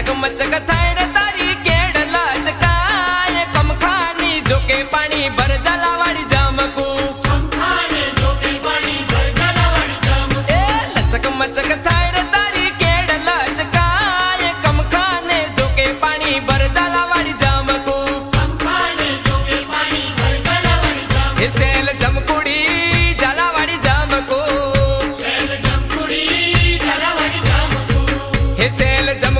लचक मचक थाय रे तारी केड़ लचकाय कमखानी जोके पानी भर जलावाड़ी जामकू लचक मचक थाय रे तारी केड़ लचकाय कमखाने जोके पानी भर जलावाड़ी जामकू हे सेल जमकुड़ी जलावाड़ी जामकू हे सेल जम